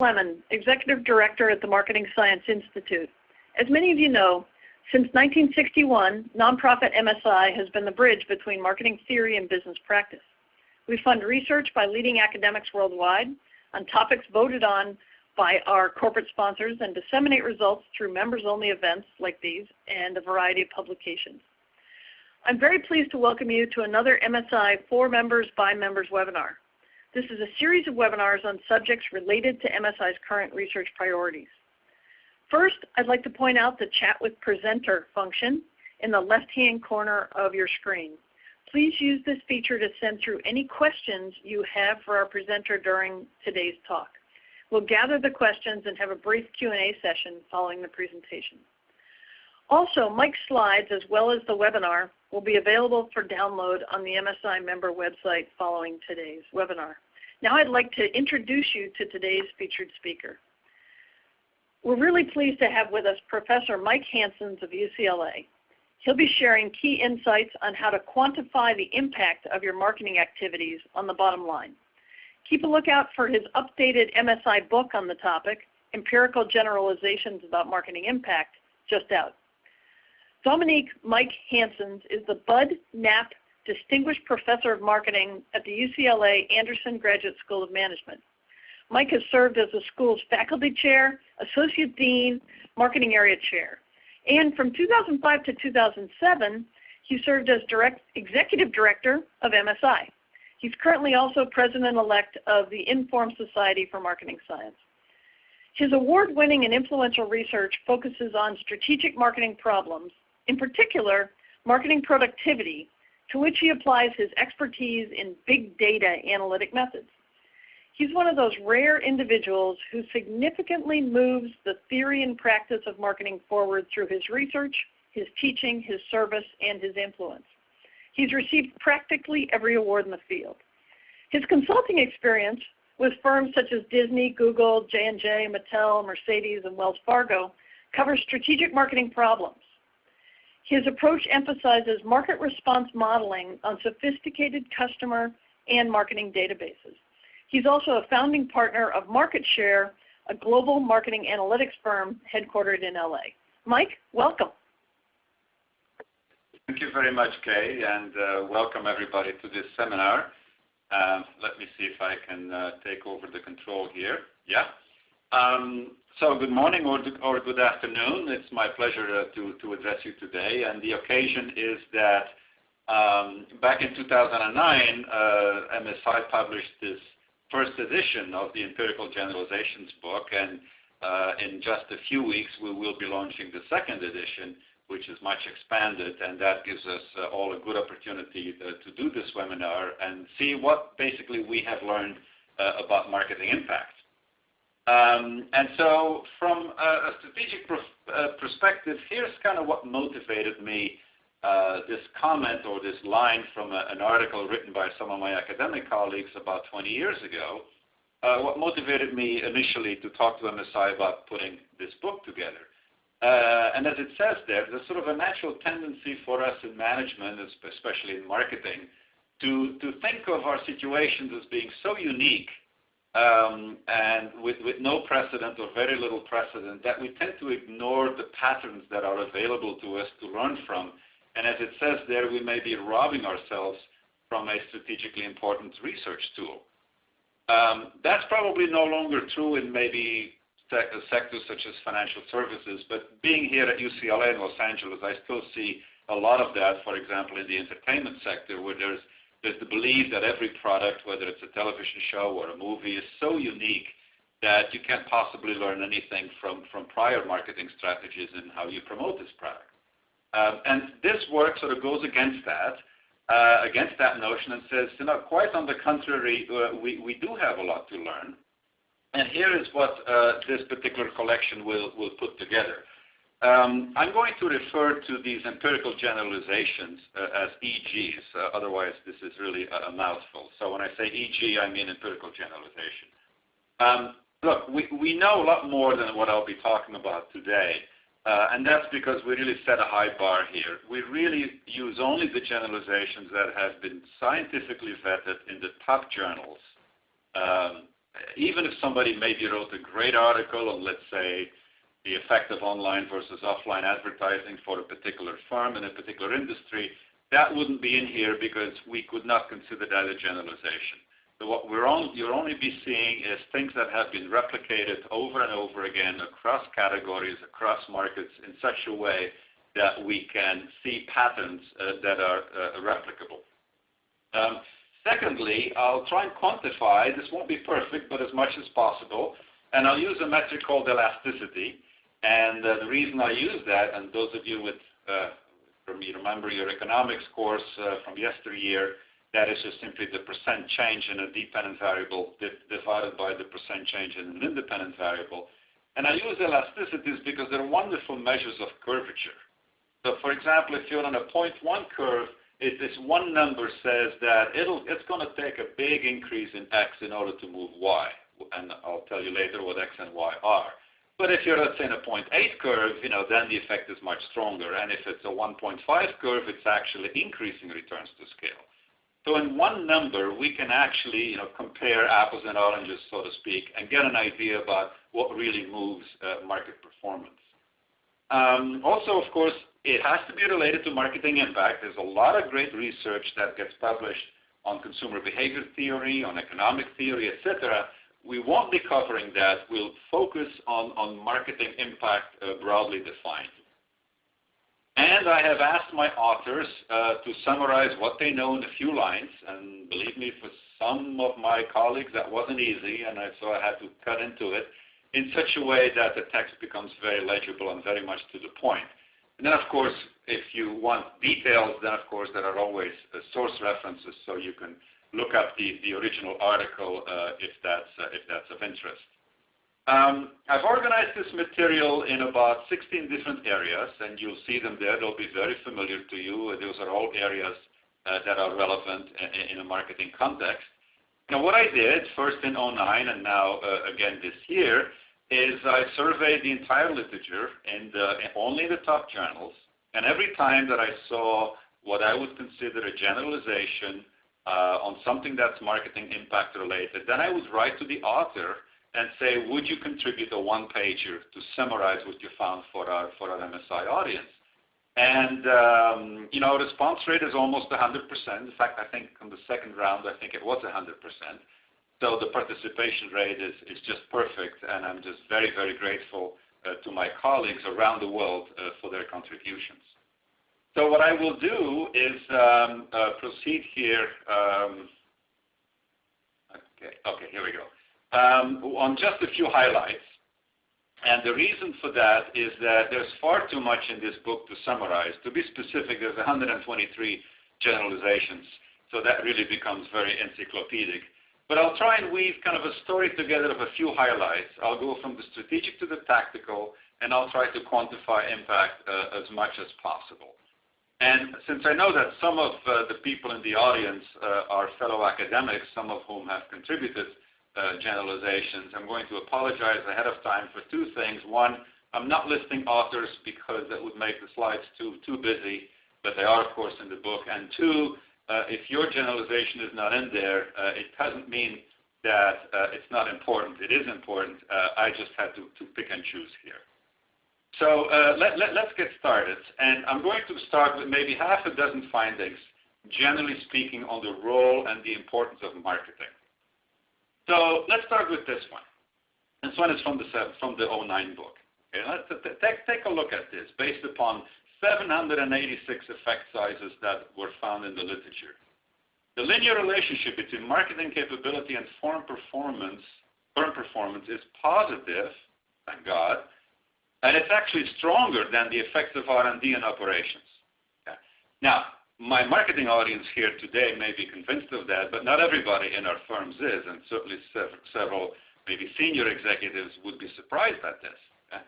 Lemon, Executive Director at the Marketing Science Institute. As many of you know, since 1961, nonprofit MSI has been the bridge between marketing theory and business practice. We fund research by leading academics worldwide on topics voted on by our corporate sponsors and disseminate results through members-only events like these and a variety of publications. I'm very pleased to welcome you to another MSI For Members by Members webinar. This is a series of webinars on subjects related to MSI's current research priorities. First, I'd like to point out the Chat with Presenter function in the left-hand corner of your screen. Please use this feature to send through any questions you have for our presenter during today's talk. We'll gather the questions and have a brief Q&A session following the presentation. Also, Mike's slides as well as the webinar will be available for download on the MSI member website following today's webinar. Now I'd like to introduce you to today's featured speaker. We're really pleased to have with us Professor Mike Hanssens of UCLA. He'll be sharing key insights on how to quantify the impact of your marketing activities on the bottom line. Keep a lookout for his updated MSI book on the topic, Empirical Generalizations about Marketing Impact, just out. Dominique Mike Hanssens is the Bud Knapp Distinguished Professor of Marketing at the UCLA Anderson Graduate School of Management. Mike has served as the school's faculty chair, associate dean, marketing area chair. And from 2005 to 2007, he served as executive director of MSI. He's currently also president-elect of the Informed Society for Marketing Science. His award-winning and influential research focuses on strategic marketing problems, in particular, marketing productivity, to which he applies his expertise in big data analytic methods. He's one of those rare individuals who significantly moves the theory and practice of marketing forward through his research, his teaching, his service, and his influence. He's received practically every award in the field. His consulting experience with firms such as Disney, Google, J&J, Mattel, Mercedes, and Wells Fargo covers strategic marketing problems. His approach emphasizes market response modeling on sophisticated customer and marketing databases. He's also a founding partner of MarketShare, a global marketing analytics firm headquartered in LA. Mike, welcome. Thank you very much, Kay, and welcome everybody to this seminar. Let me see if I can take over the control here. Yeah. So good morning or good afternoon. It's my pleasure to address you today. And the occasion is that back in 2009, MSI published this first edition of the Empirical Generalizations book. And in just a few weeks, we will be launching the second edition, which is much expanded. And that gives us all a good opportunity to do this webinar and see what basically we have learned about marketing impact. And so from a strategic perspective, here's kind of what motivated me, this comment or this line from an article written by some of my academic colleagues about 20 years ago. What motivated me initially to talk to MSI about putting this book together. And as it says there's sort of a natural tendency for us in management, especially in marketing, to think of our situations as being so unique and with no precedent or very little precedent that we tend to ignore the patterns that are available to us to learn from. And as it says there, we may be robbing ourselves from a strategically important research tool. That's probably no longer true in maybe sectors such as financial services, but being here at UCLA in Los Angeles, I still see a lot of that, for example, in the entertainment sector, where there's the belief that every product, whether it's a television show or a movie, is so unique that you can't possibly learn anything from prior marketing strategies and how you promote this product. And this work sort of goes against that notion and says, quite on the contrary, we do have a lot to learn. And here is what this particular collection will put together. I'm going to refer to these empirical generalizations as EGs. Otherwise, this is really a mouthful. So when I say EG, I mean empirical generalization. Look, we know a lot more than what I'll be talking about today. And that's because we really set a high bar here. We really use only the generalizations that have been scientifically vetted in the top journals even if somebody maybe wrote a great article on, let's say, the effect of online versus offline advertising for a particular firm in a particular industry, that wouldn't be in here because we could not consider that a generalization. So what you'll only be seeing is things that have been replicated over and over again across categories, across markets in such a way that we can see patterns that are replicable. Secondly, I'll try and quantify, this won't be perfect, but as much as possible, and I'll use a metric called elasticity. And the reason I use that, and those of you with, from you remember your economics course from yesteryear, that is just simply the percent change in a dependent variable divided by the percent change in an independent variable. And I use elasticities because they're wonderful measures of curvature. So for example, if you're on a 0.1 curve, if this one number says that it's going to take a big increase in x in order to move y. And I'll tell you later what x and y are. But if you're, let's say, in a 0.8 curve, then the effect is much stronger. And if it's a 1.5 curve, it's actually increasing returns to scale. So in one number, we can actually compare apples and oranges, so to speak, and get an idea about what really moves market performance. Also, of course, it has to be related to marketing impact. There's a lot of great research that gets published on consumer behavior theory, on economic theory, etc. We won't be covering that. We'll focus on marketing impact broadly defined. And I have asked my authors to summarize what they know in a few lines. And believe me, for some of my colleagues, that wasn't easy, and so I had to cut into it in such a way that the text becomes very legible and very much to the point. And then, of course, if you want details, then, of course, there are always source references, so you can look up the original article if that's of interest. I've organized this material in about 16 different areas, and you'll see them there. They'll be very familiar to you. Those are all areas that are relevant in a marketing context. Now, what I did first in 2009 and now again this year is I surveyed the entire literature and only the top journals. And every time that I saw what I would consider a generalization on something that's marketing impact related, then I would write to the author and say, would you contribute a one-pager to summarize what you found for our MSI audience? And, response rate is almost 100%. In fact, I think on the second round, I think it was 100%. So the participation rate is just perfect, and I'm just very, very grateful to my colleagues around the world for their contributions. So what I will do is proceed here. Okay, here we go. On just a few highlights. And the reason for that is that there's far too much in this book to summarize. To be specific, there's 123 generalizations, so that really becomes very encyclopedic. But I'll try and weave kind of a story together of a few highlights. I'll go from the strategic to the tactical, and I'll try to quantify impact as much as possible. And since I know that some of the people in the audience are fellow academics, some of whom have contributed generalizations, I'm going to apologize ahead of time for two things. One, I'm not listing authors because that would make the slides too busy, but they are, of course, in the book. And two, if your generalization is not in there, it doesn't mean that it's not important. It is important. I just had to pick and choose here. So let's get started. And I'm going to start with maybe half a dozen findings, generally speaking, on the role and the importance of marketing. So let's start with this one. This one is from the 2009 book. Okay, let's take a look at this based upon 786 effect sizes that were found in the literature. The linear relationship between marketing capability and firm performance is positive, thank God, and it's actually stronger than the effects of R&D and operations. Okay. Now, my marketing audience here today may be convinced of that, but not everybody in our firms is, and certainly several maybe senior executives would be surprised at this. Okay?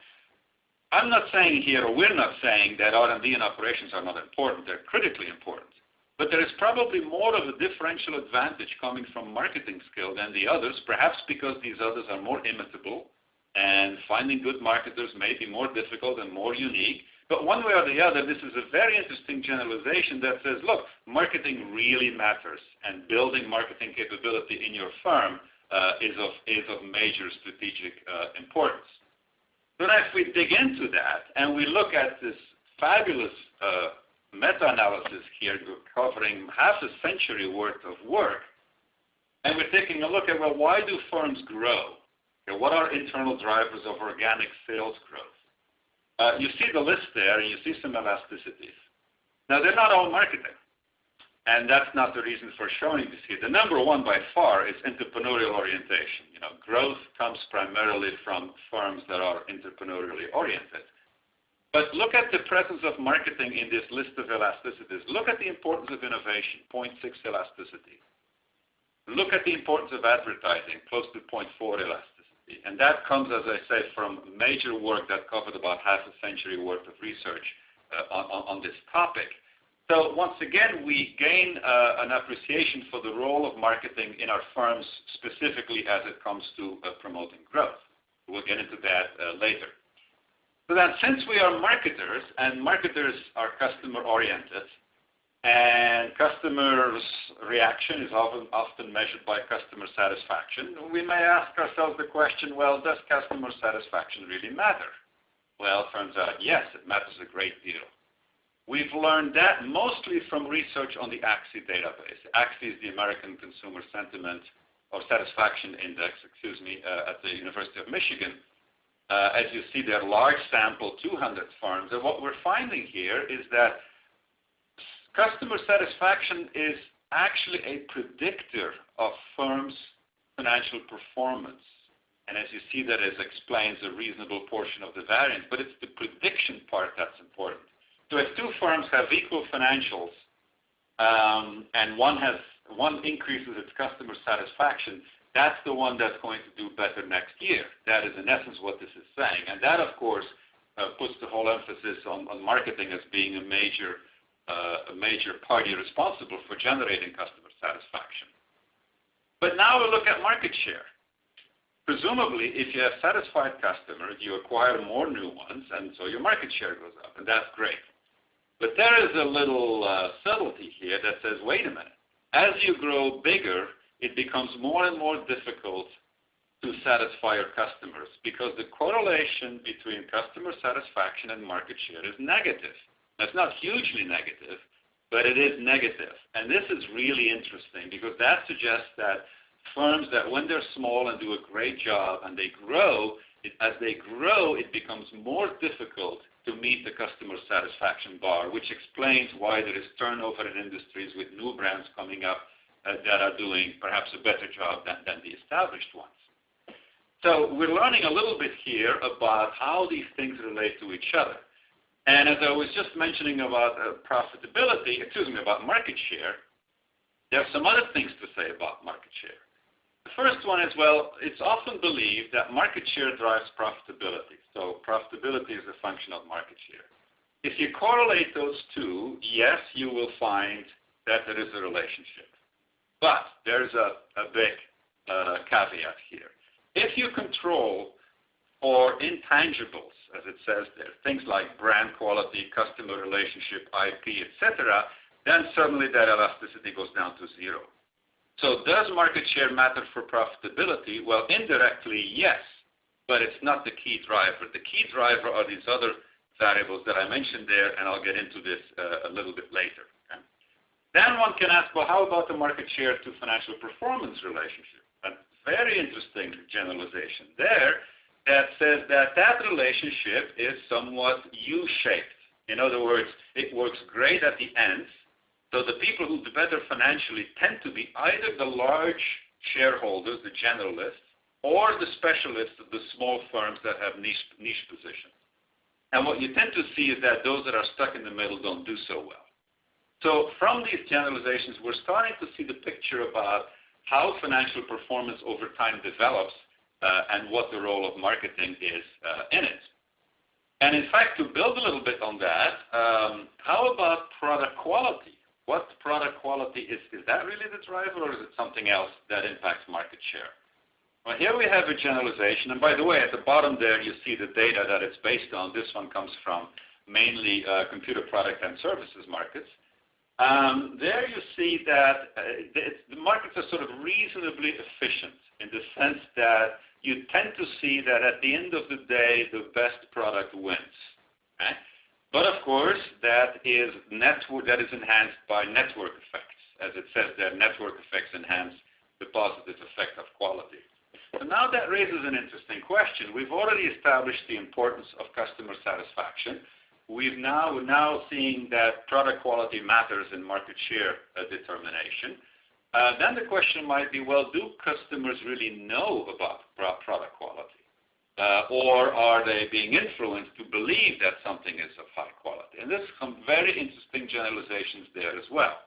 I'm not saying here, or we're not saying that R&D and operations are not important. They're critically important. But there is probably more of a differential advantage coming from marketing skill than the others, perhaps because these others are more imitable, and finding good marketers may be more difficult and more unique. But one way or the other, this is a very interesting generalization that says, look, marketing really matters, and building marketing capability in your firm is of major strategic importance. So now if we dig into that and we look at this fabulous meta-analysis here covering half a century worth of work, and we're taking a look at, well, why do firms grow? Okay, what are internal drivers of organic sales growth? You see the list there, and you see some elasticities. Now, they're not all marketing, and that's not the reason for showing this here. The number one by far is entrepreneurial orientation. You know, growth comes primarily from firms that are entrepreneurially oriented. But look at the presence of marketing in this list of elasticities. Look at the importance of innovation, 0.6 elasticity. Look at the importance of advertising, close to 0.4 elasticity. And that comes, as I said, from major work that covered about half a century worth of research on this topic. So once again, we gain an appreciation for the role of marketing in our firms, specifically as it comes to promoting growth. We'll get into that later. So then, since we are marketers, and marketers are customer-oriented, and customers' reaction is often measured by customer satisfaction, we may ask ourselves the question, well, does customer satisfaction really matter? Well, it turns out, yes, it matters a great deal. We've learned that mostly from research on the ACSI database. ACSI is the American Consumer Sentiment or Satisfaction Index, at the University of Michigan. As you see there, large sample, 200 firms. And what we're finding here is that customer satisfaction is actually a predictor of firms' financial performance. And as you see, that explains a reasonable portion of the variance, but it's the prediction part that's important. So if two firms have equal financials and one increases its customer satisfaction, that's the one that's going to do better next year. That is in essence what this is saying. And that, of course, puts the whole emphasis on marketing as being a major party responsible for generating customer satisfaction. But now we'll look at market share. Presumably, if you have satisfied customers, you acquire more new ones, and so your market share goes up, and that's great. But there is a little subtlety here that says, wait a minute. As you grow bigger, it becomes more and more difficult to satisfy your customers because the correlation between customer satisfaction and market share is negative. That's not hugely negative, but it is negative. And this is really interesting because that suggests that firms that when they're small and do a great job and they grow, as they grow, it becomes more difficult to meet the customer satisfaction bar, which explains why there is turnover in industries with new brands coming up that are doing perhaps a better job than the established ones. So we're learning a little bit here about how these things relate to each other. And as I was just mentioning about about market share, there are some other things to say about market share. The first one is, well, it's often believed that market share drives profitability. So profitability is a function of market share. If you correlate those two, yes, you will find that there is a relationship. But there's a big caveat here. If you control for intangibles, as it says there, things like brand quality, customer relationship, IP, etc., then suddenly that elasticity goes down to zero. So does market share matter for profitability? Well, indirectly, yes, but it's not the key driver. The key driver are these other variables that I mentioned there, and I'll get into this a little bit later. Okay? Then one can ask, well, how about the market share to financial performance relationship? A very interesting generalization there that says that relationship is somewhat U-shaped. In other words, it works great at the ends. So the people who do better financially tend to be either the large shareholders, the generalists, or the specialists of the small firms that have niche positions. And what you tend to see is that those that are stuck in the middle don't do so well. So from these generalizations, we're starting to see the picture about how financial performance over time develops and what the role of marketing is in it. And in fact, to build a little bit on that, how about product quality? What product quality is that really the driver, or is it something else that impacts market share? Well, here we have a generalization, and by the way, at the bottom there you see the data that it's based on. This one comes from mainly computer product and services markets. There you see that the markets are sort of reasonably efficient in the sense that you tend to see that at the end of the day, the best product wins. Okay? But of course, that is enhanced by network effects. As it says there, network effects enhance the positive effect of quality. So now that raises an interesting question. We've already established the importance of customer satisfaction. We're now seeing that product quality matters in market share determination. Then the question might be, well, do customers really know about product quality? Or are they being influenced to believe that something is of high quality? And there's some very interesting generalizations there as well.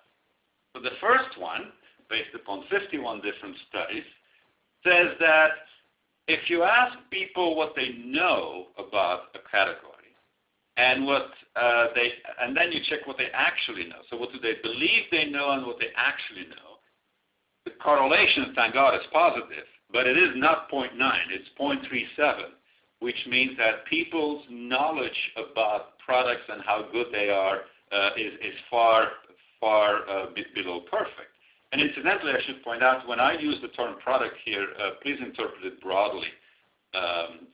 So the first one, based upon 51 different studies, says that if you ask people what they know about a category, and then you check what they actually know. So what do they believe they know and what they actually know? The correlation, thank God, is positive, but it is not 0.9, it's 0.37, which means that people's knowledge about products and how good they are is far below perfect. And incidentally, I should point out, when I use the term product here, please interpret it broadly.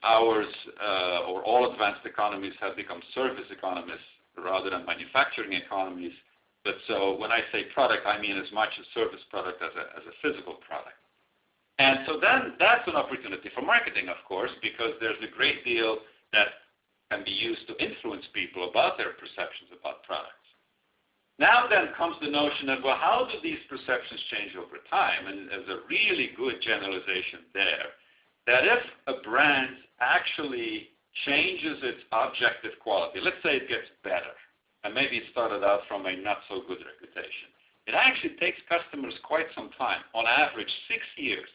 Ours or all advanced economies have become service economies rather than manufacturing economies. But so when I say product, I mean as much a service product as a physical product. And so then that's an opportunity for marketing, of course, because there's a great deal that can be used to influence people about their perceptions about products. Now then comes the notion of, well, how do these perceptions change over time? And there's a really good generalization there, that if a brand actually changes its objective quality, let's say it gets better, and maybe it started out from a not-so-good reputation, it actually takes customers quite some time, on average 6 years,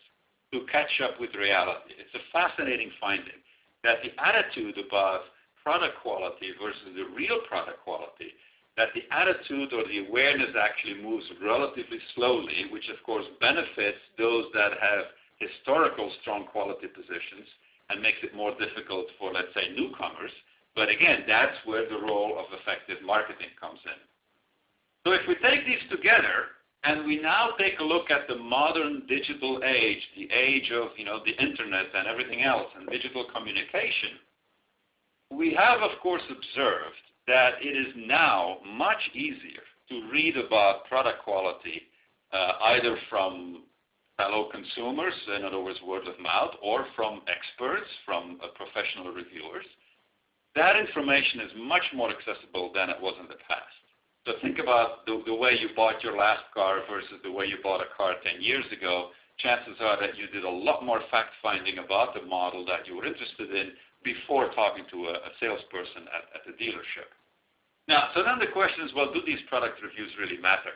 to catch up with reality. It's a fascinating finding that the attitude about product quality versus the real product quality, that the attitude or the awareness actually moves relatively slowly, which of course benefits those that have historical strong quality positions and makes it more difficult for, let's say, newcomers. But again, that's where the role of effective marketing comes in. So if we take these together and we now take a look at the modern digital age, the age of the internet and everything else and digital communication, we have of course observed that it is now much easier to read about product quality either from fellow consumers, in other words, word of mouth, or from experts, from professional reviewers. That information is much more accessible than it was in the past. So think about the way you bought your last car versus the way you bought a car 10 years ago. Chances are that you did a lot more fact-finding about the model that you were interested in before talking to a salesperson at the dealership. Now, so then the question is, well, do these product reviews really matter?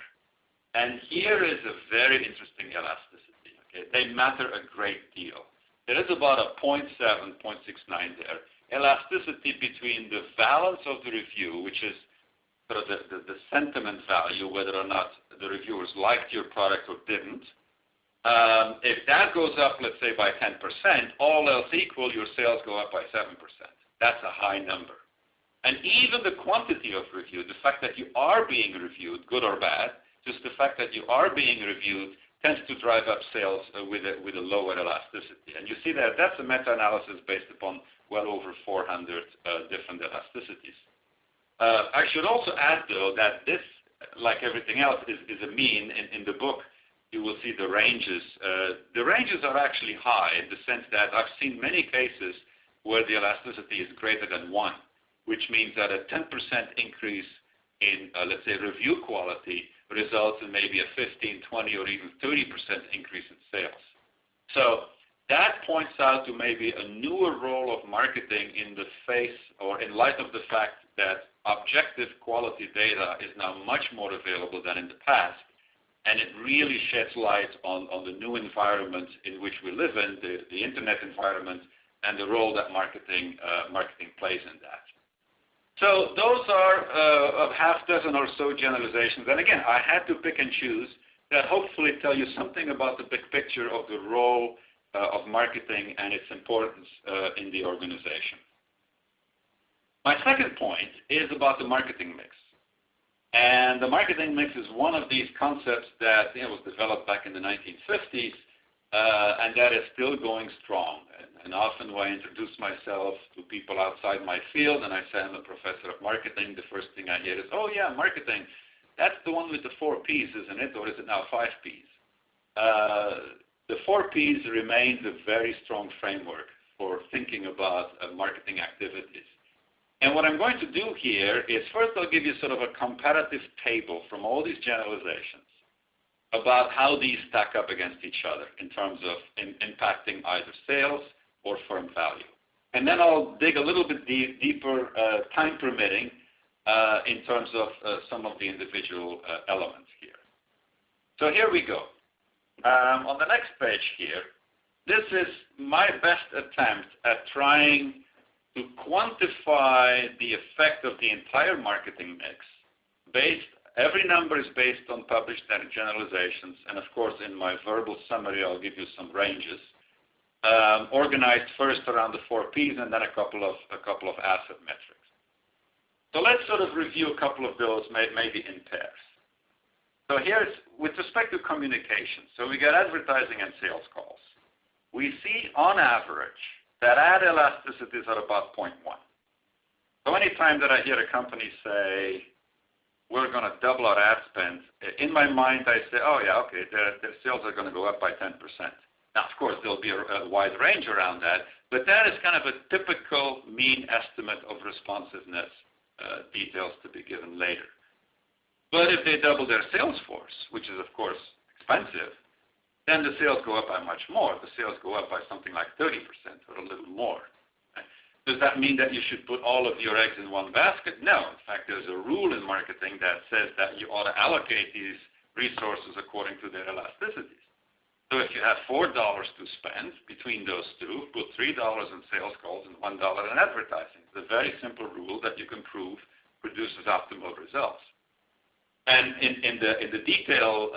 And here is a very interesting elasticity. Okay? They matter a great deal. There is about a 0.7, 0.69 there. Elasticity between the balance of the review, which is sort of the sentiment value, whether or not the reviewers liked your product or didn't. If that goes up, let's say, by 10%, all else equal, your sales go up by 7%. That's a high number. And even the quantity of review, the fact that you are being reviewed, good or bad, just the fact that you are being reviewed tends to drive up sales with a lower elasticity. And you see that that's a meta-analysis based upon well over 400 different elasticities. I should also add, though, that this, like everything else, is a mean. In the book, you will see the ranges. The ranges are actually high in the sense that I've seen many cases where the elasticity is greater than 1, which means that a 10% increase in, let's say, review quality results in maybe a 15, 20, or even 30% increase in sales. So that points out to maybe a newer role of marketing in the face or in light of the fact that objective quality data is now much more available than in the past, and it really sheds light on the new environment in which we live in, the internet environment, and the role that marketing plays in that. So those are a half dozen or so generalizations. And again, I had to pick and choose that hopefully tell you something about the big picture of the role of marketing and its importance in the organization. My second point is about the marketing mix. And the marketing mix is one of these concepts that was developed back in the 1950s, and that is still going strong. And often when I introduce myself to people outside my field and I say I'm a professor of marketing, the first thing I hear is, oh yeah, marketing, that's the one with the 4 Ps, isn't it? Or is it now 5 Ps? The 4 Ps remains a very strong framework for thinking about marketing activities. And what I'm going to do here is first I'll give you sort of a comparative table from all these generalizations about how these stack up against each other in terms of impacting either sales or firm value. And then I'll dig a little bit deeper, time permitting, in terms of some of the individual elements here. So here we go. On the next page here, this is my best attempt at trying to quantify the effect of the entire marketing mix. Every number is based on published generalizations, and of course in my verbal summary I'll give you some ranges, organized first around the 4 Ps and then a couple of asset metrics. So let's sort of review a couple of those maybe in pairs. So here's with respect to communication. So we got advertising and sales calls. We see on average that ad elasticities are about 0.1. So anytime that I hear a company say, we're going to double our ad spend, in my mind I say, oh yeah, okay, their sales are going to go up by 10%. Now, of course, there'll be a wide range around that, but that is kind of a typical mean estimate of responsiveness, details to be given later. But if they double their sales force, which is, of course, expensive, then the sales go up by much more. The sales go up by something like 30% or a little more. Right? Does that mean that you should put all of your eggs in one basket? No. In fact, there's a rule in marketing that says that you ought to allocate these resources according to their elasticities. So if you have $4 to spend between those two, put $3 in sales calls and $1 in advertising. It's a very simple rule that you can prove produces optimal results. And in the detail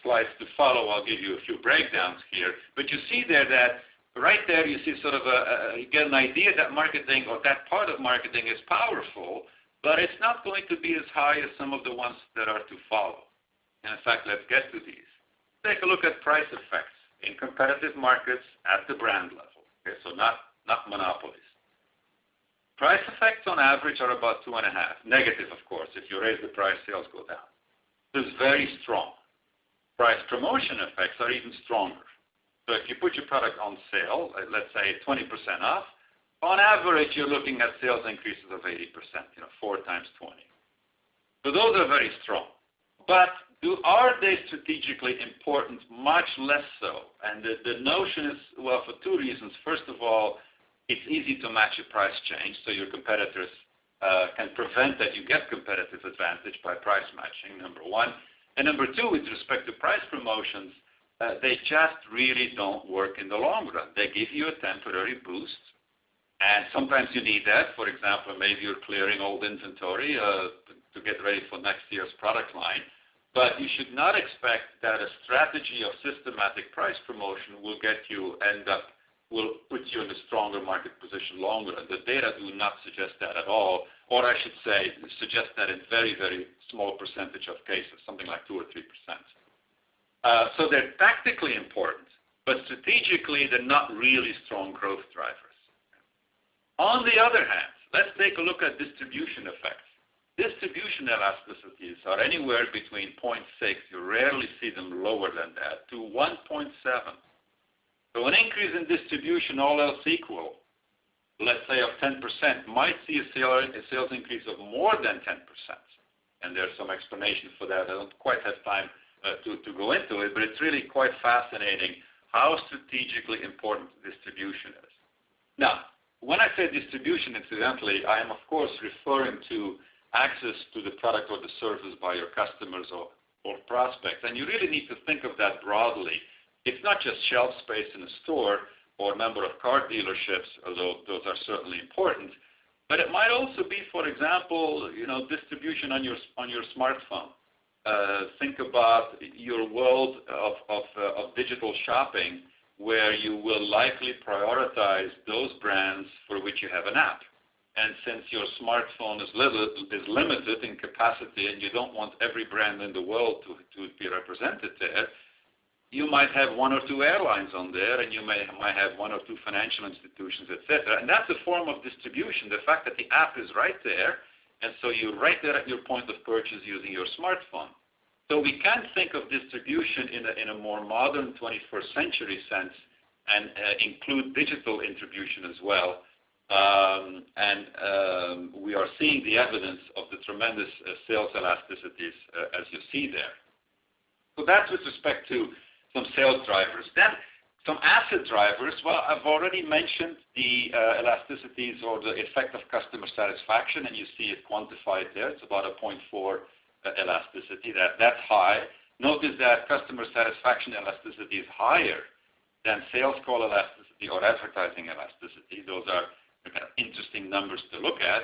slides to follow, I'll give you a few breakdowns here. But you see there that right there you see sort of you get an idea that marketing or that part of marketing is powerful, but it's not going to be as high as some of the ones that are to follow. And in fact, let's get to these. Take a look at price effects in competitive markets at the brand level. Okay, so not monopolies. Price effects on average are about 2.5. Negative, of course. If you raise the price, sales go down. This is very strong. Price promotion effects are even stronger. So if you put your product on sale, let's say 20% off, on average you're looking at sales increases of 80%, 4 times 20. So those are very strong. But are they strategically important? Much less so. And the notion is, well, for 2 reasons. First of all, it's easy to match a price change, so your competitors can prevent that you get competitive advantage by price matching, number one. And number two, with respect to price promotions, they just really don't work in the long run. They give you a temporary boost, and sometimes you need that. For example, maybe you're clearing old inventory to get ready for next year's product line. But you should not expect that a strategy of systematic price promotion will put you in a stronger market position longer. And the data do not suggest that at all, or I should say, suggest that in very, very small percentage of cases, something like 2 or 3%. So they're tactically important, but strategically they're not really strong growth drivers. On the other hand, let's take a look at distribution effects. Distribution elasticities are anywhere between 0.6, you rarely see them lower than that, to 1.7. So an increase in distribution, all else equal, let's say of 10%, might see a sales increase of more than 10%. And there's some explanation for that. I don't quite have time to go into it, but it's really quite fascinating how strategically important distribution is. Now, when I say distribution, incidentally, I am of course referring to access to the product or the service by your customers or prospects. And you really need to think of that broadly. It's not just shelf space in a store or number of car dealerships, although those are certainly important, but it might also be, for example, distribution on your smartphone. Think about your world of digital shopping, where you will likely prioritize those brands for which you have an app. And since your smartphone is limited in capacity and you don't want every brand in the world to be represented there, you might have one or two airlines on there, and you might have one or two financial institutions, etc. And that's a form of distribution, the fact that the app is right there, and so you're right there at your point of purchase using your smartphone. So we can think of distribution in a more modern 21st century sense and include digital distribution as well. We are seeing the evidence of the tremendous sales elasticities as you see there. So that's with respect to some sales drivers. Then some asset drivers. Well, I've already mentioned the elasticities or the effect of customer satisfaction, and you see it quantified there. It's about a 0.4 elasticity. That's high. Notice that customer satisfaction elasticity is higher than sales call elasticity or advertising elasticity. Those are kind of interesting numbers to look at.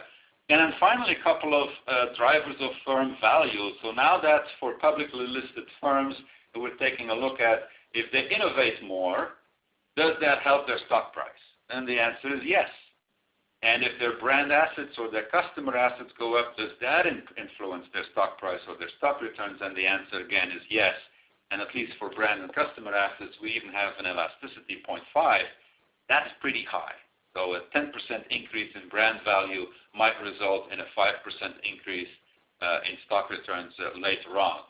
And then finally, a couple of drivers of firm value. So now that's for publicly listed firms, we're taking a look at if they innovate more, does that help their stock price? And the answer is yes. And if their brand assets or their customer assets go up, does that influence their stock price or their stock returns? And the answer again is yes. And at least for brand and customer assets, we even have an elasticity 0.5. That's pretty high. So a 10% increase in brand value might result in a 5% increase in stock returns later on.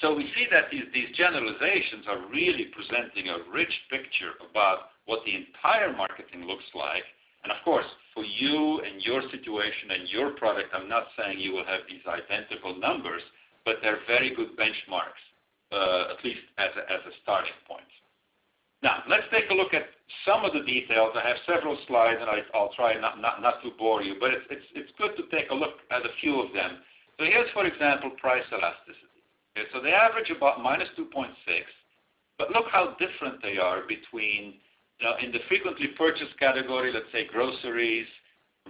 So we see that these generalizations are really presenting a rich picture about what the entire marketing looks like. And of course, for you and your situation and your product, I'm not saying you will have these identical numbers, but they're very good benchmarks, at least as a starting point. Now, let's take a look at some of the details. I have several slides, and I'll try not to bore you, but it's good to take a look at a few of them. So here's, for example, price elasticity. Okay, so they average about -2.6, but look how different they are between, in the frequently purchased category, let's say groceries,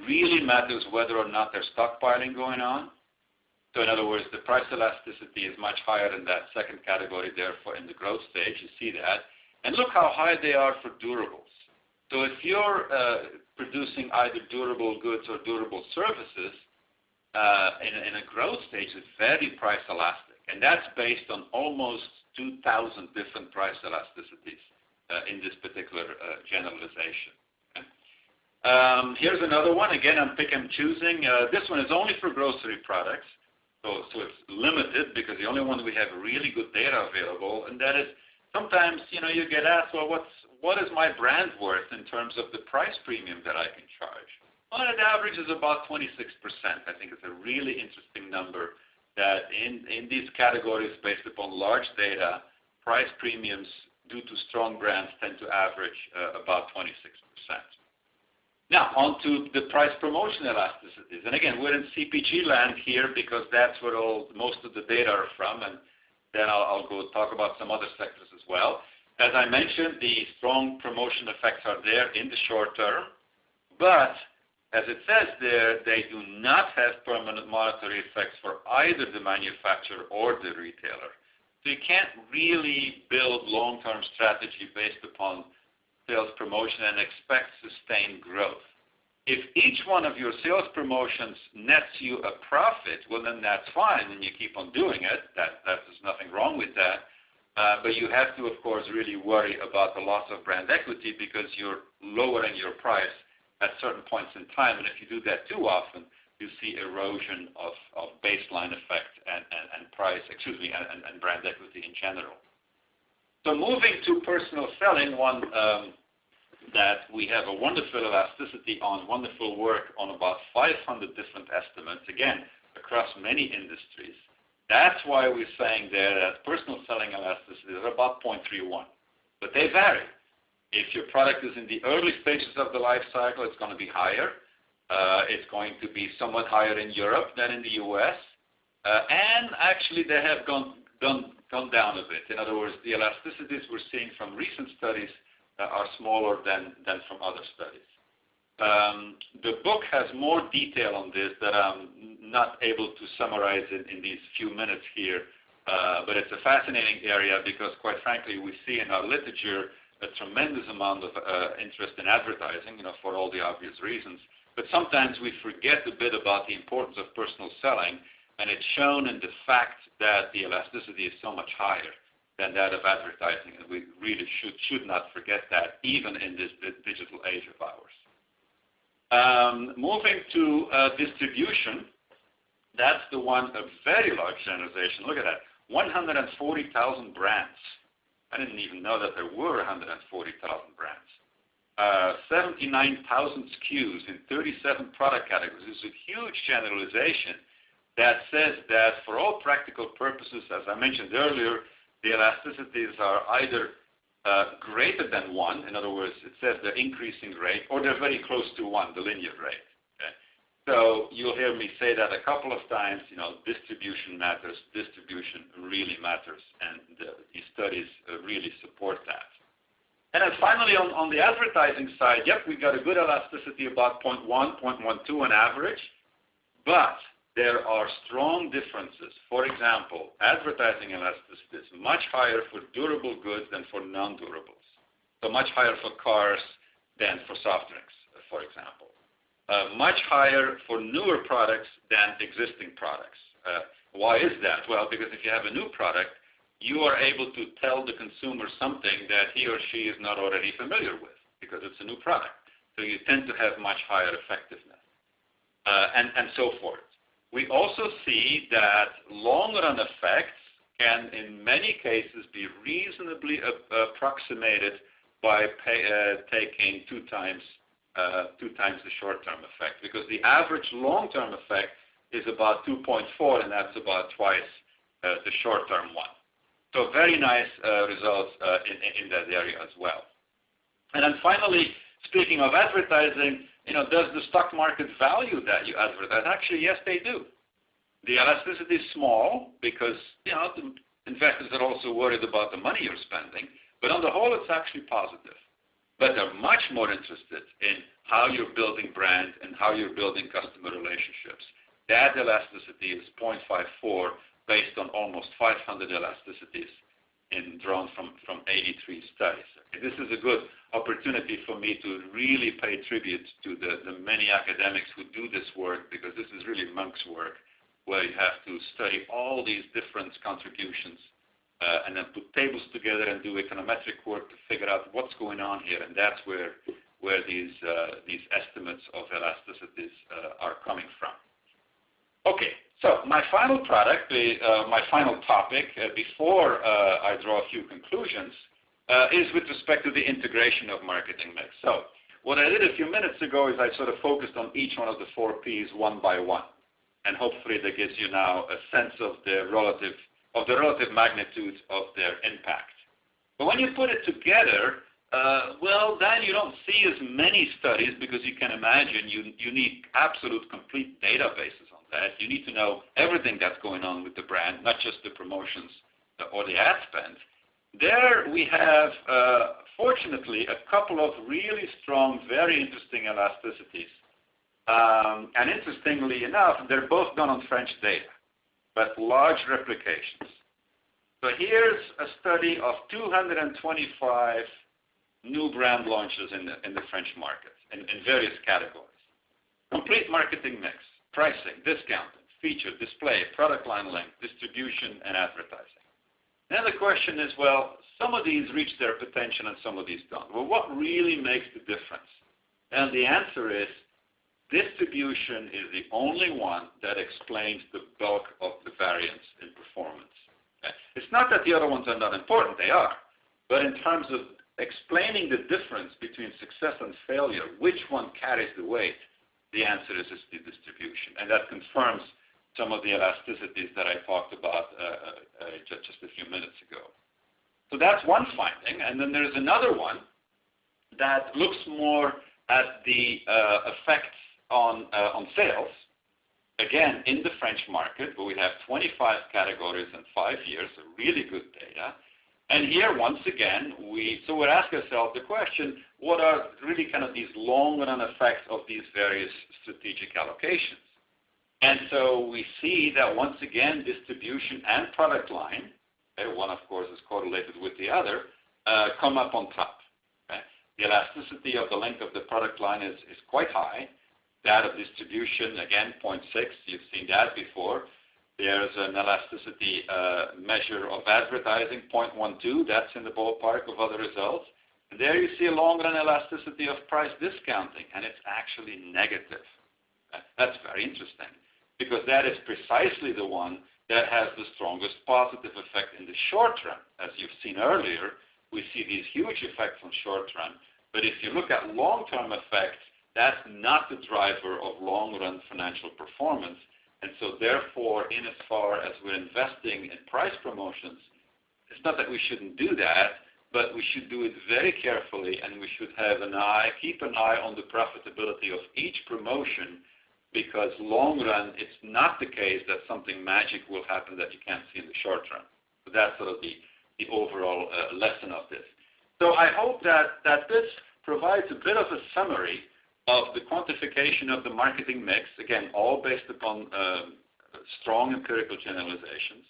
really matters whether or not there's stockpiling going on. So in other words, the price elasticity is much higher in that second category, therefore in the growth stage, you see that. And look how high they are for durables. So if you're producing either durable goods or durable services, in a growth stage, it's very price elastic. And that's based on almost 2,000 different price elasticities in this particular generalization. Okay. Here's another one. Again, I'm pick and choosing. This one is only for grocery products. So it's limited because the only one we have really good data available, and that is sometimes, you get asked, well, what is my brand worth in terms of the price premium that I can charge? Well, it averages about 26%. I think it's a really interesting number that in these categories based upon large data, price premiums due to strong brands tend to average about 26%. Now, on to the price promotion elasticities. And again, we're in CPG land here because that's where most of the data are from, and then I'll go talk about some other sectors as well. As I mentioned, the strong promotion effects are there in the short term, but as it says there, they do not have permanent monetary effects for either the manufacturer or the retailer. So you can't really build long-term strategy based upon sales promotion and expect sustained growth. If each one of your sales promotions nets you a profit, well, then that's fine, and you keep on doing it. There's nothing wrong with that. But you have to, of course, really worry about the loss of brand equity because you're lowering your price at certain points in time. And if you do that too often, you see erosion of baseline effect and price, and brand equity in general. So moving to personal selling, one that we have a wonderful elasticity on, wonderful work on about 500 different estimates, again, across many industries. That's why we're saying there that personal selling elasticity is about 0.31, but they vary. If your product is in the early stages of the life cycle, it's going to be higher. It's going to be somewhat higher in Europe than in the US. And actually, they have gone down a bit. In other words, the elasticities we're seeing from recent studies are smaller than from other studies. The book has more detail on this that I'm not able to summarize in these few minutes here, but it's a fascinating area because, quite frankly, we see in our literature a tremendous amount of interest in advertising, for all the obvious reasons. But sometimes we forget a bit about the importance of personal selling, and it's shown in the fact that the elasticity is so much higher than that of advertising, and we really should not forget that, even in this digital age of ours. Moving to distribution, that's the one, a very large generalization. Look at that, 140,000 brands. I didn't even know that there were 140,000 brands. 79,000 SKUs in 37 product categories. This is a huge generalization that says that for all practical purposes, as I mentioned earlier, the elasticities are either greater than 1, in other words, it says the increasing rate, or they're very close to 1, the linear rate. Okay? So you'll hear me say that a couple of times, distribution matters, distribution really matters, and these studies really support that. And then finally, on the advertising side, yep, we got a good elasticity, about 0.1, 0.12 on average, but there are strong differences. For example, advertising elasticity is much higher for durable goods than for non-durables. So much higher for cars than for soft drinks, for example. Much higher for newer products than existing products. Why is that? Well, because if you have a new product, you are able to tell the consumer something that he or she is not already familiar with, because it's a new product. So you tend to have much higher effectiveness, and so forth. We also see that long-run effects can, in many cases, be reasonably approximated by taking two times the short-term effect, because the average long-term effect is about 2.4, and that's about twice the short-term one. So very nice results in that area as well. And then finally, speaking of advertising, does the stock market value that you advertise? Actually, yes, they do. The elasticity is small because, the investors are also worried about the money you're spending, but on the whole, it's actually positive. But they're much more interested in how you're building brand and how you're building customer relationships. That elasticity is 0.54 based on almost 500 elasticities drawn from 83 studies. Okay, this is a good opportunity for me to really pay tribute to the many academics who do this work, because this is really monk's work, where you have to study all these different contributions and then put tables together and do econometric work to figure out what's going on here, and that's where these estimates of elasticities are coming from. Okay, so my final product, my final topic, before I draw a few conclusions, is with respect to the integration of marketing mix. So what I did a few minutes ago is I sort of focused on each one of the 4 Ps one by one, and hopefully that gives you now a sense of the relative magnitude of their impact. But when you put it together, well, then you don't see as many studies, because you can imagine you need absolute complete databases on that. You need to know everything that's going on with the brand, not just the promotions or the ad spend. There we have, fortunately, a couple of really strong, very interesting elasticities. And interestingly enough, they're both done on French data, but large replications. So here's a study of 225 new brand launches in the French market in various categories. Complete marketing mix, pricing, discounting, feature, display, product line length, distribution, and advertising. Then the question is, well, some of these reach their potential and some of these don't. Well, what really makes the difference? And the answer is, distribution is the only one that explains the bulk of the variance in performance. Okay? It's not that the other ones are not important, they are. But in terms of explaining the difference between success and failure, which one carries the weight, the answer is the distribution. And that confirms some of the elasticities that I talked about just a few minutes ago. So that's one finding. And then there's another one that looks more at the effects on sales, again, in the French market, where we have 25 categories in 5 years, so really good data. And here, once again, we're asking ourselves the question, what are really kind of these long-run effects of these various strategic allocations? And so we see that, once again, distribution and product line, one, of course, is correlated with the other, come up on top. Okay? The elasticity of the length of the product line is quite high. That of distribution, again, 0.6. You've seen that before. There's an elasticity measure of advertising, 0.12. That's in the ballpark of other results. And there you see a long-run elasticity of price discounting, and it's actually negative. That's very interesting, because that is precisely the one that has the strongest positive effect in the short run. As you've seen earlier, we see these huge effects on short run. But if you look at long-term effects, that's not the driver of long-run financial performance. And so therefore, in as far as we're investing in price promotions, it's not that we shouldn't do that, but we should do it very carefully, and we should keep an eye on the profitability of each promotion, because long run, it's not the case that something magic will happen that you can't see in the short run. So that's sort of the overall lesson of this. So I hope that this provides a bit of a summary of the quantification of the marketing mix, again, all based upon strong empirical generalizations.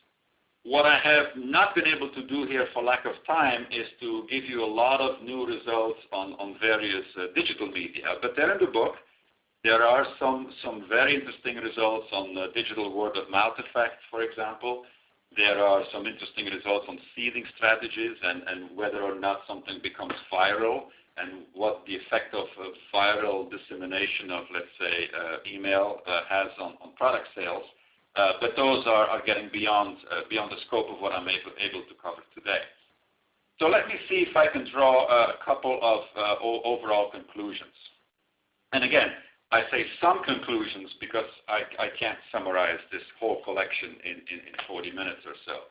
What I have not been able to do here for lack of time is to give you a lot of new results on various digital media, but they're in the book. There are some very interesting results on the digital word-of-mouth effect, for example. There are some interesting results on seeding strategies and whether or not something becomes viral, and what the effect of viral dissemination of, let's say, email has on product sales. But those are getting beyond the scope of what I'm able to cover today. So let me see if I can draw a couple of overall conclusions. And again, I say some conclusions because I can't summarize this whole collection in 40 minutes or so.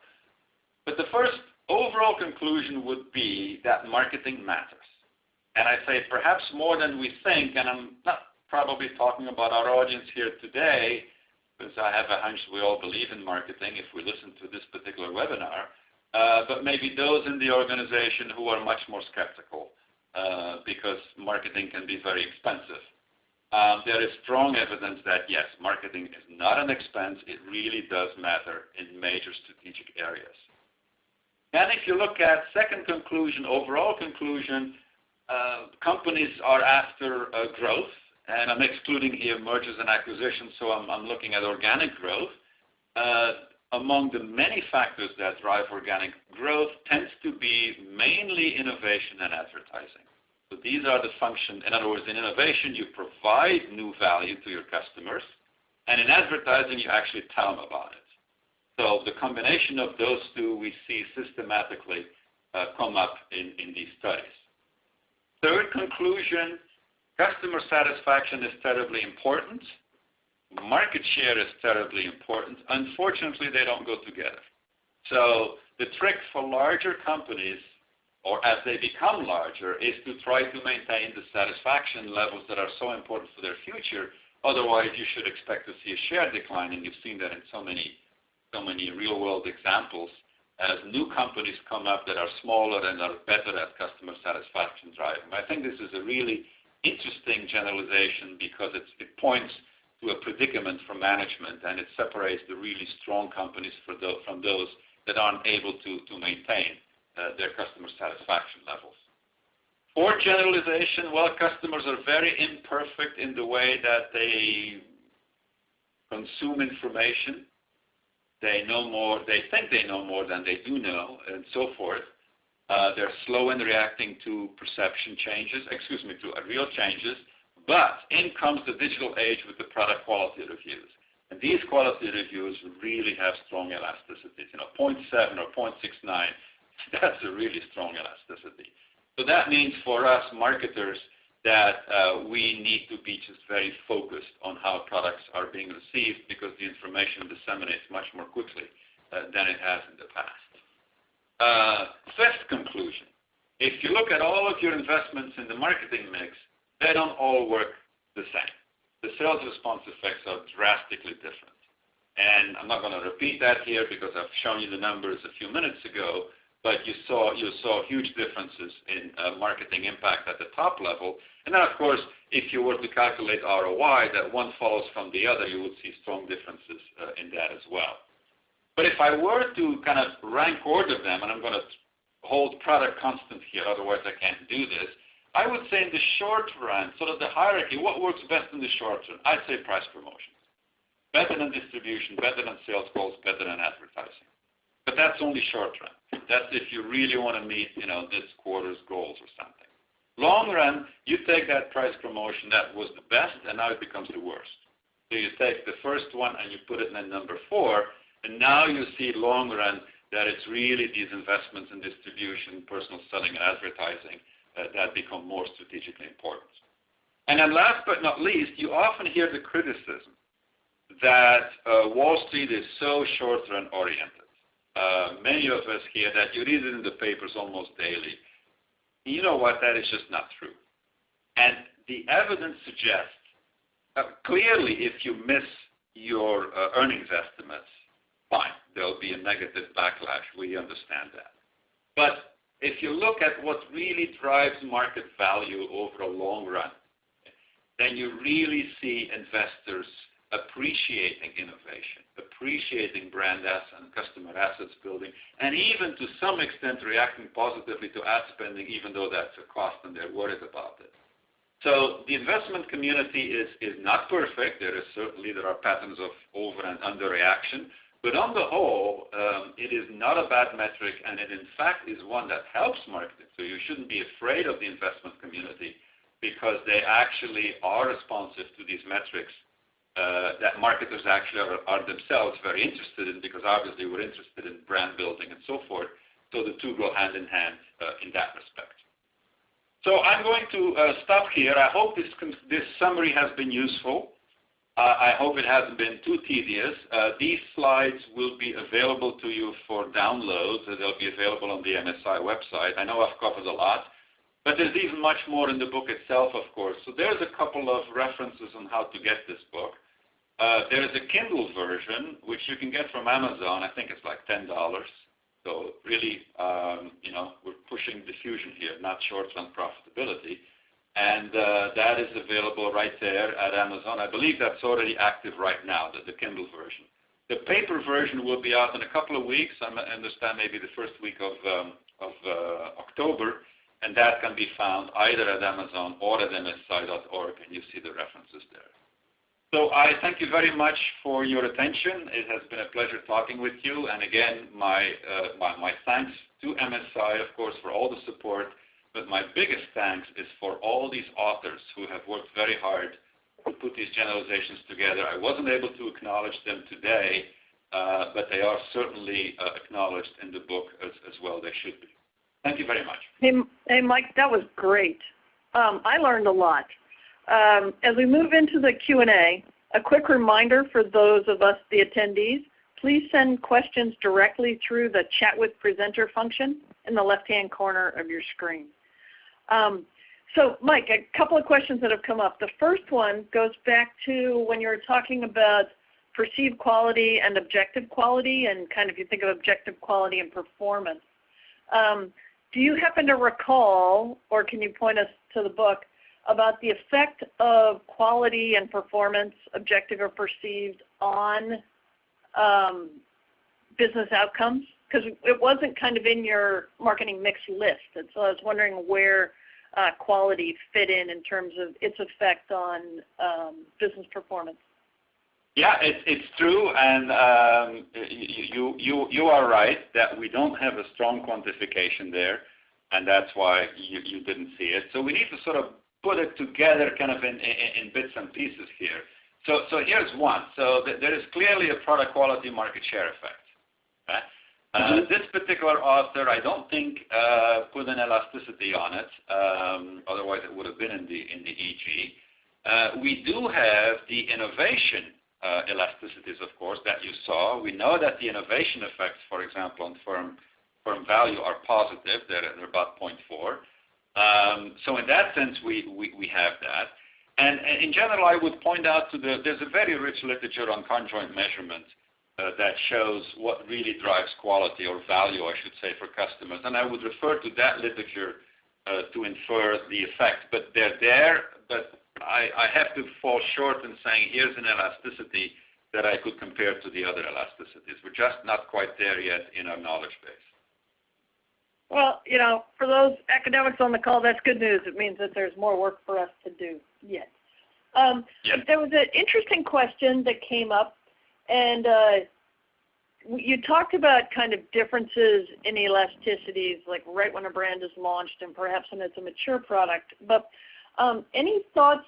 But the first overall conclusion would be that marketing matters. And I say perhaps more than we think, and I'm not probably talking about our audience here today, because I have a hunch we all believe in marketing if we listen to this particular webinar, but maybe those in the organization who are much more skeptical, because marketing can be very expensive. There is strong evidence that, yes, marketing is not an expense. It really does matter in major strategic areas. And if you look at second conclusion, overall conclusion, companies are after growth, and I'm excluding here mergers and acquisitions, so I'm looking at organic growth. Among the many factors that drive organic growth tends to be mainly innovation and advertising. So these are the functions. In other words, in innovation, you provide new value to your customers, and in advertising, you actually tell them about it. So the combination of those two we see systematically come up in these studies. Third conclusion, customer satisfaction is terribly important. Market share is terribly important. Unfortunately, they don't go together. So the trick for larger companies, or as they become larger, is to try to maintain the satisfaction levels that are so important for their future. Otherwise, you should expect to see a share decline, and you've seen that in so many real-world examples. As new companies come up that are smaller and are better at customer satisfaction driving. I think this is a really interesting generalization because it points to a predicament for management, and it separates the really strong companies from those that aren't able to maintain their customer satisfaction levels. Fourth generalization, well, customers are very imperfect in the way that they consume information. They think they know more than they do know, and so forth. They're slow in reacting to to real changes. But in comes the digital age with the product quality reviews. And these quality reviews really have strong elasticities. 0.7 or 0.69, that's a really strong elasticity. So that means for us marketers that we need to be just very focused on how products are being received, because the information disseminates much more quickly than it has in the past. Fifth conclusion, if you look at all of your investments in the marketing mix, they don't all work the same. The sales response effects are drastically different. And I'm not going to repeat that here because I've shown you the numbers a few minutes ago, but you saw huge differences in marketing impact at the top level. And then, of course, if you were to calculate ROI, that one follows from the other, you would see strong differences in that as well. But if I were to kind of rank order them, and I'm going to hold product constant here, otherwise I can't do this, I would say in the short run, sort of the hierarchy, what works best in the short run? I'd say price promotions. Better than distribution, better than sales calls, better than advertising. But that's only short run. That's if you really want to meet, this quarter's goals or something. Long run, you take that price promotion that was the best, and now it becomes the worst. So you take the first one and you put it in number 4, and now you see long run that it's really these investments in distribution, personal selling, and advertising that become more strategically important. And then last but not least, you often hear the criticism that Wall Street is so short-run oriented. Many of us hear that. You read it in the papers almost daily. You know what? That is just not true. And the evidence suggests clearly if you miss your earnings estimates, fine, there'll be a negative backlash. We understand that. But if you look at what really drives market value over a long run, then you really see investors appreciating innovation, appreciating brand assets and customer assets building, and even to some extent reacting positively to ad spending, even though that's a cost and they're worried about it. So the investment community is not perfect. There are patterns of over and under reaction, but on the whole, it is not a bad metric, and it in fact is one that helps marketing. So you shouldn't be afraid of the investment community because they actually are responsive to these metrics that marketers actually are themselves very interested in, because obviously we're interested in brand building and so forth. So the two go hand in hand in that respect. So I'm going to stop here. I hope this summary has been useful. I hope it hasn't been too tedious. These slides will be available to you for download. They'll be available on the MSI website. I know I've covered a lot, but there's even much more in the book itself, of course. So there's a couple of references on how to get this book. There's a Kindle version, which you can get from Amazon. I think it's like $10. So really, we're pushing diffusion here, not short-run profitability. And that is available right there at Amazon. I believe that's already active right now, the Kindle version. The paper version will be out in a couple of weeks. I understand maybe the first week of October. And that can be found either at Amazon or at msi.org, and you see the references there. So I thank you very much for your attention. It has been a pleasure talking with you. And again, my thanks to MSI, of course, for all the support. But my biggest thanks is for all these authors who have worked very hard to put these generalizations together. I wasn't able to acknowledge them today, but they are certainly acknowledged in the book as well. They should be. Thank you very much. Hey, Mike, that was great. I learned a lot. As we move into the Q&A, a quick reminder for those of us, the attendees, please send questions directly through the Chat with Presenter function in the left-hand corner of your screen. So, Mike, a couple of questions that have come up. The first one goes back to when you were talking about perceived quality and objective quality, and kind of you think of objective quality and performance. Do you happen to recall, or can you point us to the book, about the effect of quality and performance, objective or perceived, on business outcomes? Because it wasn't kind of in your marketing mix list, and so I was wondering where quality fit in terms of its effect on business performance. Yeah, it's true, and you are right that we don't have a strong quantification there, and that's why you didn't see it. So we need to sort of put it together kind of in bits and pieces here. So here's one. So there is clearly a product quality market share effect. Okay? This particular author, I don't think, put an elasticity on it. Otherwise, it would have been in the EG. We do have the innovation elasticities, of course, that you saw. We know that the innovation effects, for example, on firm value are positive. They're about 0.4. So in that sense, we have that. And in general, I would point out there's a very rich literature on conjoint measurement that shows what really drives quality or value, I should say, for customers. And I would refer to that literature to infer the effect. But they're there, but I have to fall short in saying here's an elasticity that I could compare to the other elasticities. We're just not quite there yet in our knowledge base. Well, for those academics on the call, that's good news. It means that there's more work for us to do yet. Yes. There was an interesting question that came up, and you talked about kind of differences in elasticities, like right when a brand is launched and perhaps when it's a mature product. But any thoughts,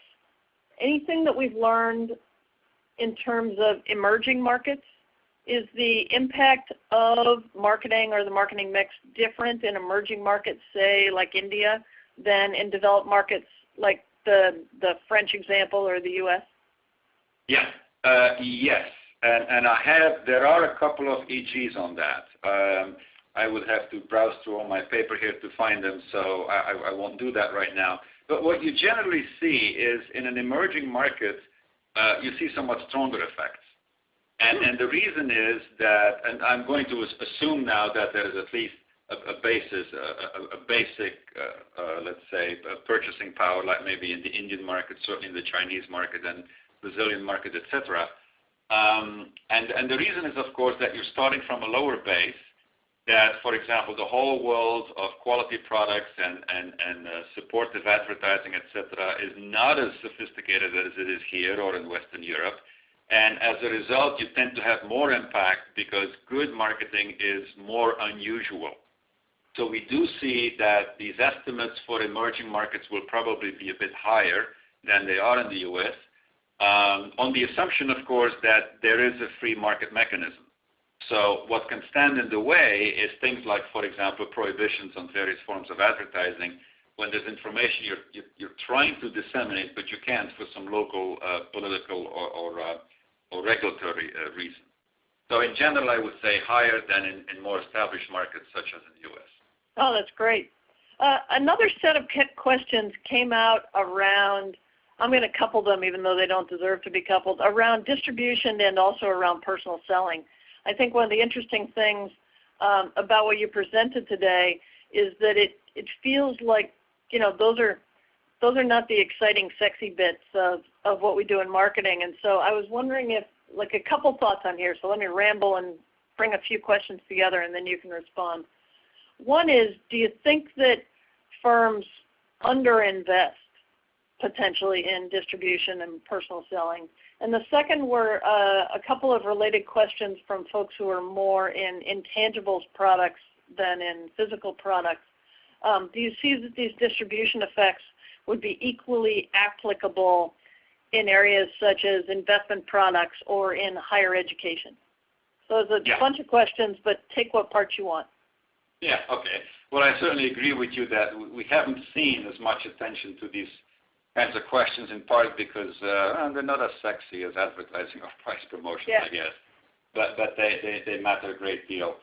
anything that we've learned in terms of emerging markets? Is the impact of marketing or the marketing mix different in emerging markets, say like India, than in developed markets like the French example or the U.S.? Yeah. Yes. And there are a couple of EGs on that. I would have to browse through all my paper here to find them, so I won't do that right now. But what you generally see is in an emerging market, you see somewhat stronger effects. And the reason is that, and I'm going to assume now that there is at least a basic, let's say, purchasing power, like maybe in the Indian market, certainly in the Chinese market and Brazilian market, etc. And the reason is, of course, that you're starting from a lower base, that, for example, the whole world of quality products and supportive advertising, etc., is not as sophisticated as it is here or in Western Europe. And as a result, you tend to have more impact because good marketing is more unusual. So we do see that these estimates for emerging markets will probably be a bit higher than they are in the U.S., on the assumption, of course, that there is a free market mechanism. So what can stand in the way is things like, for example, prohibitions on various forms of advertising. When there's information you're trying to disseminate, but you can't for some local political or regulatory reason. So in general, I would say higher than in more established markets such as in the U.S. Oh, that's great. Another set of questions came out around, I'm going to couple them even though they don't deserve to be coupled, around distribution and also around personal selling. I think one of the interesting things about what you presented today is that it feels like, those are not the exciting, sexy bits of what we do in marketing. And so I was wondering if, like, a couple thoughts on here. So let me ramble and bring a few questions together, and then you can respond. One is, do you think that firms underinvest potentially in distribution and personal selling? And the second were a couple of related questions from folks who are more in intangibles products than in physical products. Do you see that these distribution effects would be equally applicable in areas such as investment products or in higher education? So there's a bunch of questions, but take what parts you want. Yeah, okay. Well, I certainly agree with you that we haven't seen as much attention to these kinds of questions, in part because they're not as sexy as advertising or price promotion, I guess. But they matter a great deal.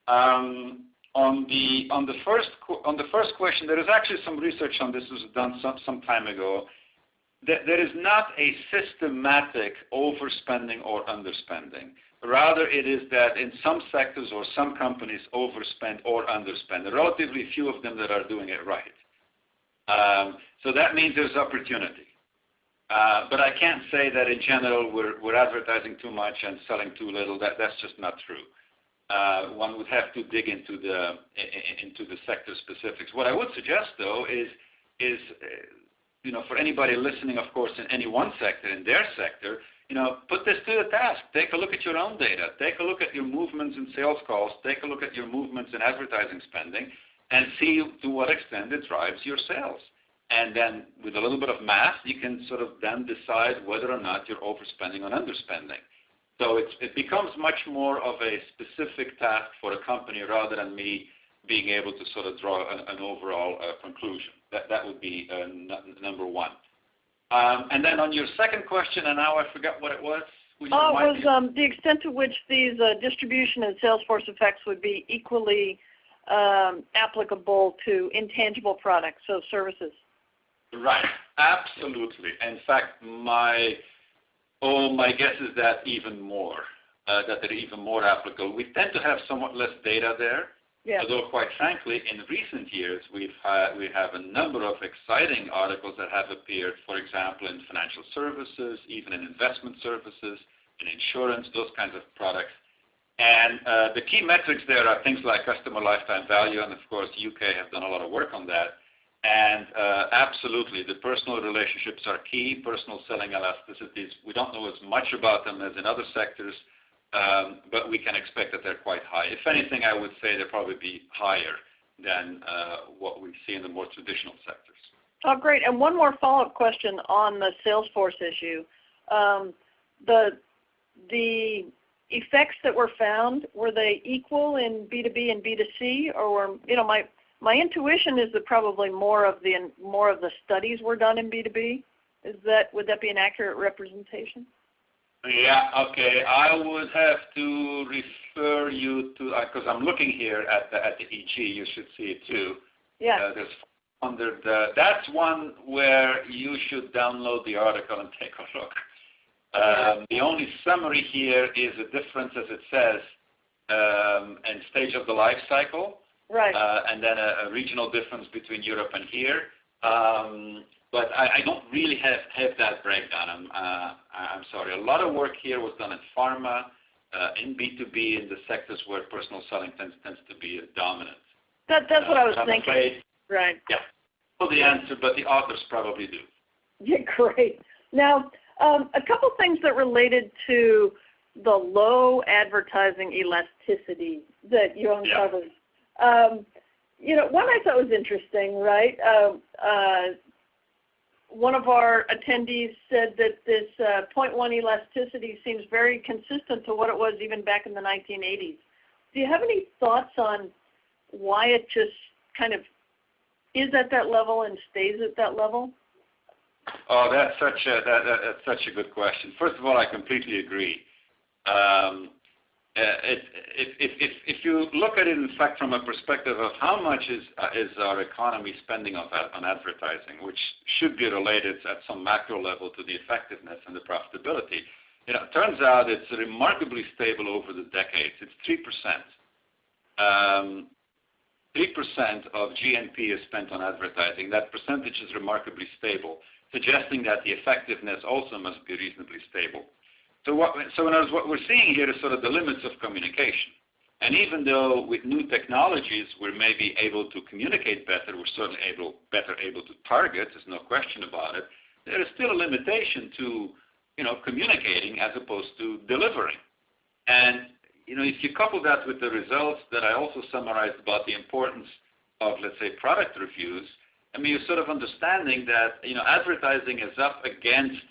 On the first question, there is actually some research on this was done some time ago. There is not a systematic overspending or underspending. Rather, it is that in some sectors or some companies overspend or underspend. There are relatively few of them that are doing it right. So that means there's opportunity. But I can't say that in general we're advertising too much and selling too little. That's just not true. One would have to dig into the sector specifics. What I would suggest, though, is for anybody listening, of course, in any one sector, in their sector, put this to the task. Take a look at your own data. Take a look at your movements in sales calls. Take a look at your movements in advertising spending, and see to what extent it drives your sales. And then with a little bit of math, you can sort of then decide whether or not you're overspending or underspending. So it becomes much more of a specific task for a company rather than me being able to sort of draw an overall conclusion. That would be number one. And then on your second question, and now I forgot what it was. It was the extent to which these distribution and sales force effects would be equally applicable to intangible products, so services. Right, absolutely. In fact, my guess is that even more, that they're even more applicable. We tend to have somewhat less data there. Yeah. Although, quite frankly, in recent years, we have a number of exciting articles that have appeared, for example, in financial services, even in investment services, in insurance, those kinds of products. And the key metrics there are things like customer lifetime value, and of course, UK have done a lot of work on that. And absolutely, the personal relationships are key, personal selling elasticities. We don't know as much about them as in other sectors, but we can expect that they're quite high. If anything, I would say they'll probably be higher than what we see in the more traditional sectors. Oh, great. And one more follow-up question on the Salesforce issue. The effects that were found, were they equal in B2B and B2C, or were, my intuition is that probably more of the studies were done in B2B. Would that be an accurate representation? Yeah. Okay. I would have to refer you to because I'm looking here at the EG. You should see it too. Yeah. There's under that's one where you should download the article and take a look. The only summary here is a difference, as it says, in stage of the life cycle. Right. And then a regional difference between Europe and here. But I don't really have that breakdown. I'm sorry. A lot of work here was done in pharma, in B2B, in the sectors where personal selling tends to be dominant. That's what I was thinking. Afraid, right. Yeah. Well, the answer, but the authors probably do. Yeah, great. Now, a couple things that related to the low advertising elasticity that you uncovered. Yeah. One I thought was interesting, right? One of our attendees said that this 0.1 elasticity seems very consistent to what it was even back in the 1980s. Do you have any thoughts on why it just kind of is at that level and stays at that level? Oh, that's such a good question. First of all, I completely agree. If you look at it, in fact, from a perspective of how much is our economy spending on advertising, which should be related at some macro level to the effectiveness and the profitability, it turns out it's remarkably stable over the decades. It's 3%. 3% of GNP is spent on advertising. That percentage is remarkably stable, suggesting that the effectiveness also must be reasonably stable. So what we're seeing here is sort of the limits of communication. And even though with new technologies we're maybe able to communicate better, we're certainly better able to target, there's no question about it, there is still a limitation to communicating as opposed to delivering. And if you couple that with the results that I also summarized about the importance of, let's say, product reviews, I mean, you're sort of understanding that, advertising is up against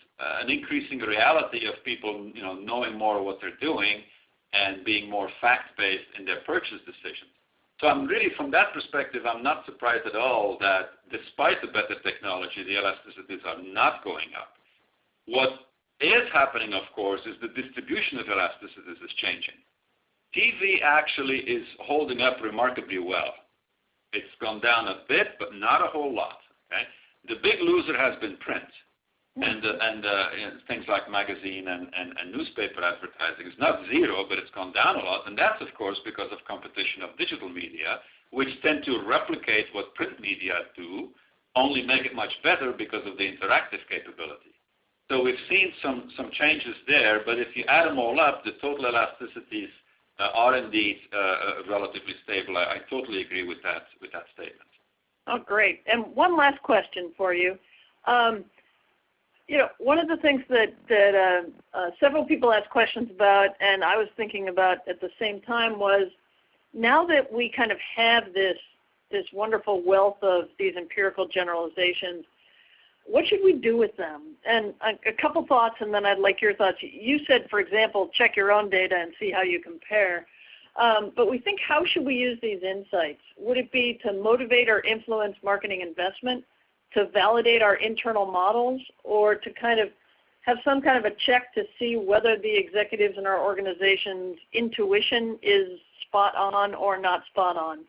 an increasing reality of people, knowing more what they're doing and being more fact-based in their purchase decisions. So I'm really, from that perspective, I'm not surprised at all that despite the better technology, the elasticities are not going up. What is happening, of course, is the distribution of elasticities is changing. TV actually is holding up remarkably well. It's gone down a bit, but not a whole lot. Okay? The big loser has been print. And things like magazine and newspaper advertising is not zero, but it's gone down a lot. And that's, of course, because of competition of digital media, which tend to replicate what print media do, only make it much better because of the interactive capability. So we've seen some changes there, but if you add them all up, the total elasticities are indeed relatively stable. I totally agree with that statement. Oh, great. And one last question for you. One of the things that several people asked questions about, and I was thinking about at the same time, was now that we kind of have this wonderful wealth of these empirical generalizations, what should we do with them? And a couple thoughts, and then I'd like your thoughts. You said, for example, check your own data and see how you compare. But we think, how should we use these insights? Would it be to motivate or influence marketing investment, to validate our internal models, or to kind of have some kind of a check to see whether the executives in our organization's intuition is spot on or not spot on?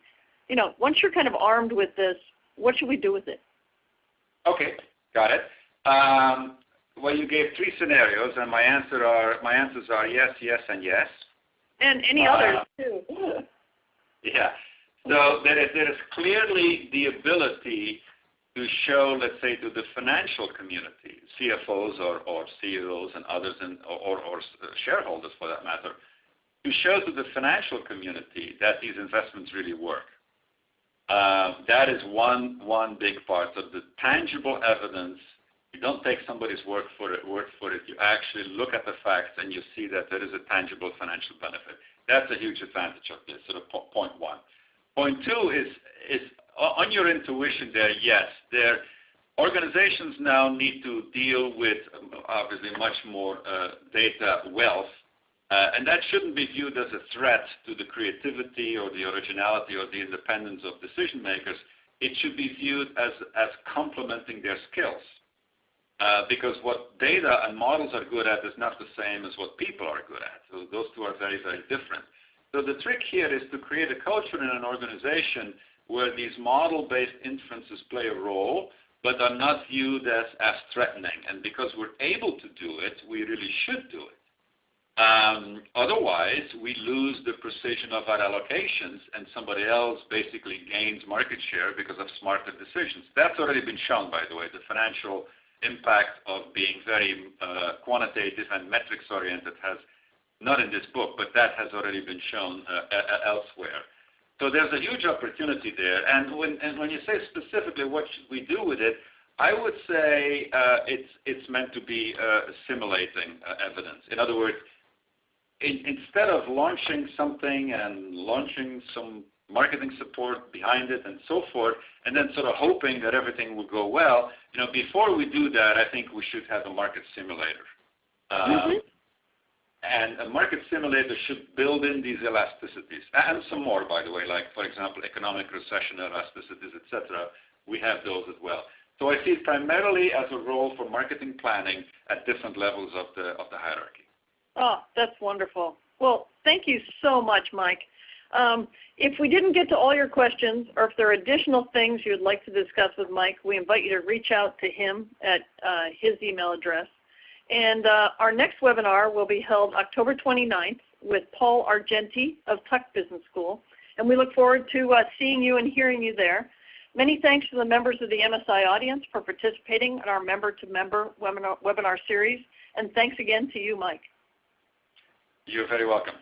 Once you're kind of armed with this, what should we do with it? Okay, got it. Well, you gave three scenarios, and my answers are yes, yes, and yes. And any others too. Yeah. So there is clearly the ability to show, let's say, to the financial community, CFOs or CEOs and others, or shareholders for that matter, to show to the financial community that these investments really work. That is one big part. So the tangible evidence, you don't take somebody's word for it. You actually look at the facts and you see that there is a tangible financial benefit. That's a huge advantage of this, sort of point one. Point two is on your intuition there, yes, organizations now need to deal with obviously much more data wealth, and that shouldn't be viewed as a threat to the creativity or the originality or the independence of decision makers. It should be viewed as complementing their skills. Because what data and models are good at is not the same as what people are good at. So those two are very, very different. So the trick here is to create a culture in an organization where these model-based inferences play a role, but are not viewed as threatening. And because we're able to do it, we really should do it. Otherwise, we lose the precision of our allocations, and somebody else basically gains market share because of smarter decisions. That's already been shown, by the way. The financial impact of being very quantitative and metrics-oriented has, not in this book, but that has already been shown elsewhere. So there's a huge opportunity there. And when you say specifically what should we do with it, I would say it's meant to be simulating evidence. In other words, instead of launching something and launching some marketing support behind it and so forth, and then sort of hoping that everything will go well, before we do that, I think we should have a market simulator. And a market simulator should build in these elasticities, and some more, by the way, like, for example, economic recession elasticities, etc. We have those as well. So I see it primarily as a role for marketing planning at different levels of the hierarchy. Oh, that's wonderful. Well, thank you so much, Mike. If we didn't get to all your questions, or if there are additional things you'd like to discuss with Mike, we invite you to reach out to him at his email address. And our next webinar will be held October 29th with Paul Argenti of Tuck Business School. And we look forward to seeing you and hearing you there. Many thanks to the members of the MSI audience for participating in our member-to-member webinar series. And thanks again to you, Mike. You're very welcome.